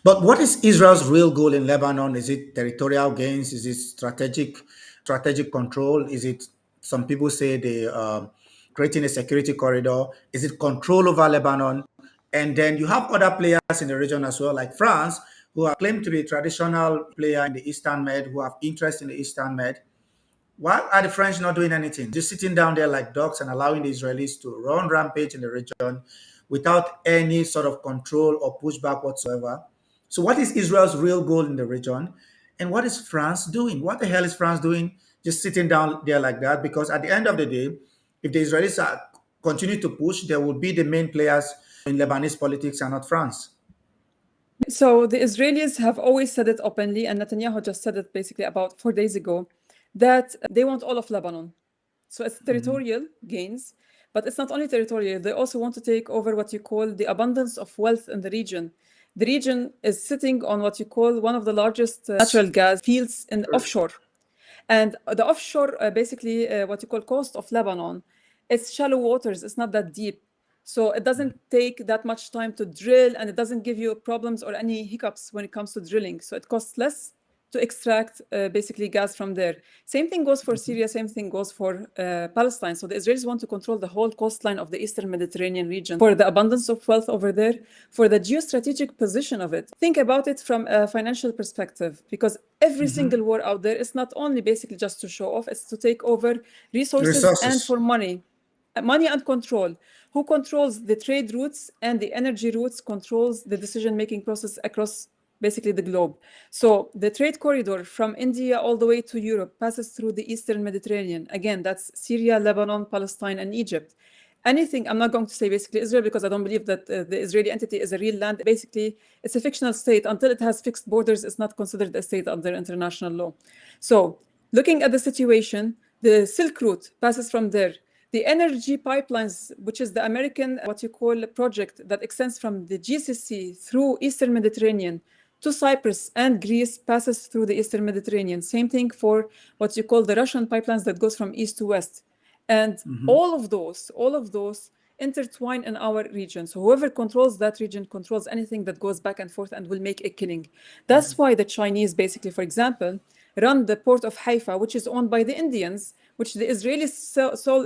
But what is Israel's real goal in Lebanon? Is it territorial gains? Is it strategic control? Is it, some people say, they creating a security corridor? Is it control over Lebanon? And then you have other players in the region as well, like France, who are claimed to be a traditional player in the Eastern Med, who have interest in the Eastern Med. Why are the French not doing anything? Just sitting down there like dogs and allowing the Israelis to run rampage in the region without any sort of control or pushback whatsoever. So, what is Israel's real goal in the region? And what is France doing? What the hell is France doing just sitting down there like that? Because at the end of the day, if the Israelis continue to push, they will be the main players in Lebanese politics and not France. So the Israelis have always said it openly, and Netanyahu just said it basically about 4 days ago, that they want all of Lebanon. So it's territorial gains, but it's not only territorial. They also want to take over what you call the abundance of wealth in the region. The region is sitting on what you call one of the largest natural gas fields in offshore. And the offshore, basically, what you call coast of Lebanon, it's shallow waters. It's not that deep. So it doesn't take that much time to drill, and it doesn't give you problems or any hiccups when it comes to drilling. So it costs less to extract basically gas from there. Same thing goes for Syria, same thing goes for Palestine. So the Israelis want to control the whole coastline of the Eastern Mediterranean region for the abundance of wealth over there, for the geostrategic position of it. Think about it from a financial perspective, because every single war out there is not only basically just to show off, it's to take over resources. And for money and control. Who controls the trade routes and the energy routes controls the decision-making process across basically the globe. So the trade corridor from India all the way to Europe passes through the Eastern Mediterranean. Again, that's Syria, Lebanon, Palestine, and Egypt. Anything, I'm not going to say basically Israel, because I don't believe that the Israeli entity is a real land. Basically, it's a fictional state. Until it has fixed borders, it's not considered a state under international law. So looking at the situation, the Silk Route passes from there. The energy pipelines, which is the American, what you call a project that extends from the GCC through Eastern Mediterranean to Cyprus and Greece, passes through the Eastern Mediterranean. Same thing for what you call the Russian pipelines that goes from east to west. And all of those intertwine in our region. So whoever controls that region controls anything that goes back and forth and will make a killing. That's why the Chinese, basically, for example, run the port of Haifa, which is owned by the Indians, which the Israelis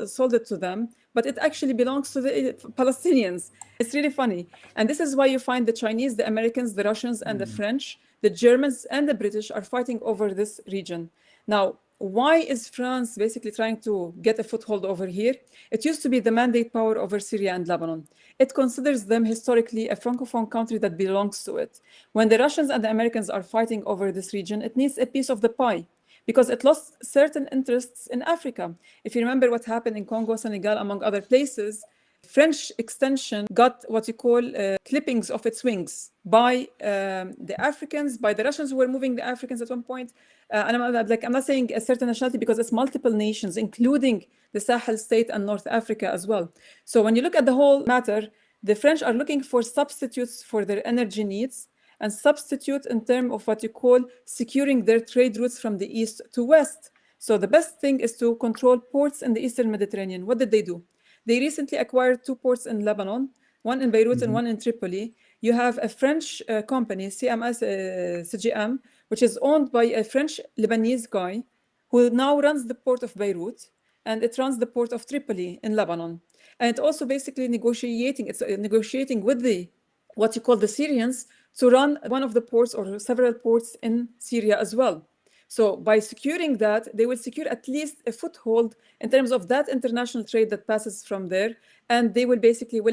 sold it to them, but it actually belongs to the Palestinians. It's really funny. And this is why you find the Chinese, the Americans, the Russians, and the French, the Germans, and the British are fighting over this region. Now, why is France basically trying to get a foothold over here? It used to be the mandate power over Syria and Lebanon. It considers them historically a Francophone country that belongs to it. When the Russians and the Americans are fighting over this region, it needs a piece of the pie, because it lost certain interests in Africa. If you remember what happened in Congo, Senegal, among other places, French extension got what you call clippings of its wings by the Africans, by the Russians who were moving the Africans at one point. And I'm not saying a certain nationality, because it's multiple nations, including the Sahel state and North Africa as well. So when you look at the whole matter, the French are looking for substitutes for their energy needs, and substitute in terms of what you call securing their trade routes from the east to west. So the best thing is to control ports in the Eastern Mediterranean. What did they do? They recently acquired 2 ports in Lebanon, one in Beirut and one in Tripoli. You have a French company, CGM, which is owned by a French Lebanese guy who now runs the port of Beirut, and it runs the port of Tripoli in Lebanon. And it also basically negotiating with the what you call the Syrians to run one of the ports or several ports in Syria as well. So by securing that, they will secure at least a foothold in terms of that international trade that passes from there, and they will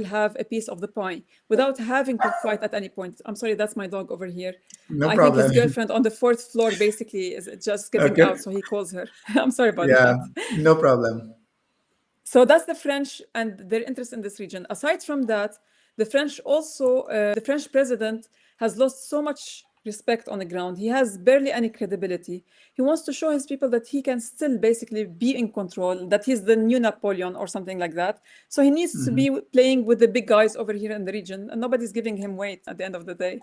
have a piece of the pie without having to fight at any point. I'm sorry, that's my dog over here. No I problem. think his girlfriend on the 4th floor basically is just skipping out, so he calls her. I'm sorry about that. No problem. So that's the French and their interest in this region. Aside from that, the French also, the French president has lost so much respect on the ground. He has barely any credibility. He wants to show his people that he can still basically be in control, that he's the new Napoleon or something like that. So he needs to be playing with the big guys over here in the region, and nobody's giving him weight at the end of the day.